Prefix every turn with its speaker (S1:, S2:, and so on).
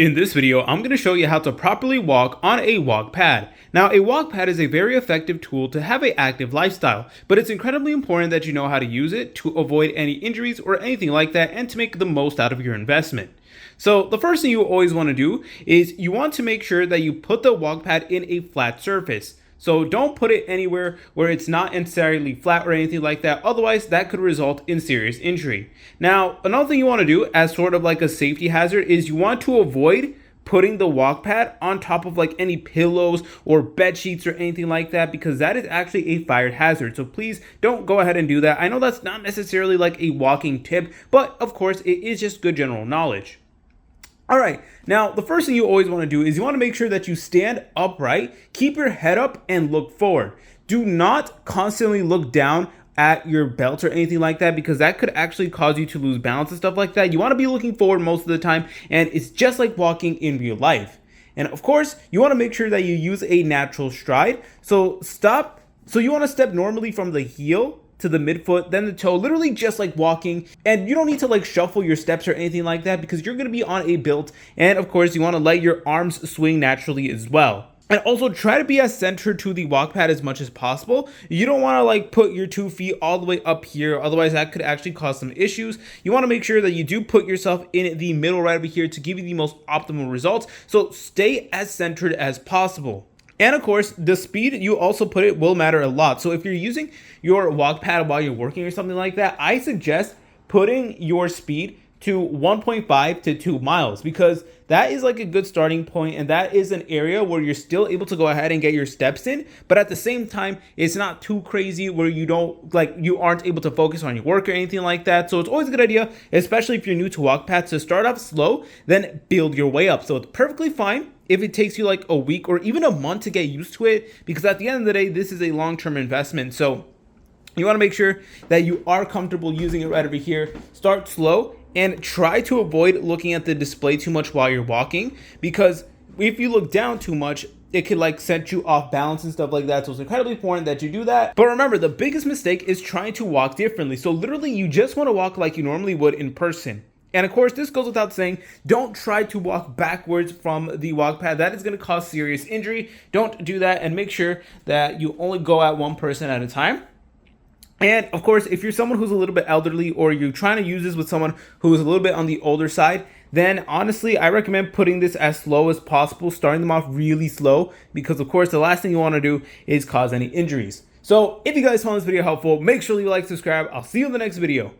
S1: In this video, I'm going to show you how to properly walk on a walk pad. Now, a walk pad is a very effective tool to have an active lifestyle, but it's incredibly important that you know how to use it to avoid any injuries or anything like that and to make the most out of your investment. So the first thing you always want to do is you want to make sure that you put the walk pad in a flat surface. So don't put it anywhere where it's not necessarily flat or anything like that. Otherwise, that could result in serious injury. Now, another thing you want to do as sort of like a safety hazard is you want to avoid putting the walk pad on top of like any pillows or bed sheets or anything like that, because that is actually a fire hazard. So please don't go ahead and do that. I know that's not necessarily like a walking tip, but of course it is just good general knowledge. All right, now the first thing you always want to do is you want to make sure that you stand upright, keep your head up and look forward. Do not constantly look down at your belt or anything like that, because that could actually cause you to lose balance and stuff like that. You want to be looking forward most of the time, and it's just like walking in real life. And of course, you want to make sure that you use a natural stride. So you want to step normally from the heel to the midfoot, then the toe, literally just like walking. And you don't need to like shuffle your steps or anything like that, because you're going to be on a built. And of course, you want to let your arms swing naturally as well. And also try to be as centered to the walk pad as much as possible. You don't want to like put your 2 feet all the way up here. Otherwise, that could actually cause some issues. You want to make sure that you do put yourself in the middle right over here to give you the most optimal results. So stay as centered as possible. And of course, the speed you also put it will matter a lot. So if you're using your walk pad while you're working or something like that, I suggest putting your speed to 1.5 to 2 miles, because that is like a good starting point, and that is an area where you're still able to go ahead and get your steps in, but at the same time it's not too crazy where you aren't able to focus on your work or anything like that. So it's always a good idea, especially if you're new to walk pads, to start off slow, then build your way up. So it's perfectly fine if it takes you like a week or even a month to get used to it, because at the end of the day, this is a long-term investment. So you want to make sure that you are comfortable using it right over here. Start slow and try to avoid looking at the display too much while you're walking, because if you look down too much, it could like set you off balance and stuff like that. So it's incredibly important that you do that. But remember, the biggest mistake is trying to walk differently. So literally, you just want to walk like you normally would in person. And of course, this goes without saying, don't try to walk backwards from the walk pad. That is going to cause serious injury. Don't do that, and make sure that you only go at one person at a time. And of course, if you're someone who's a little bit elderly, or you're trying to use this with someone who is a little bit on the older side, then honestly, I recommend putting this as slow as possible, starting them off really slow, because of course, the last thing you want to do is cause any injuries. So if you guys found this video helpful, make sure you like, subscribe. I'll see you in the next video.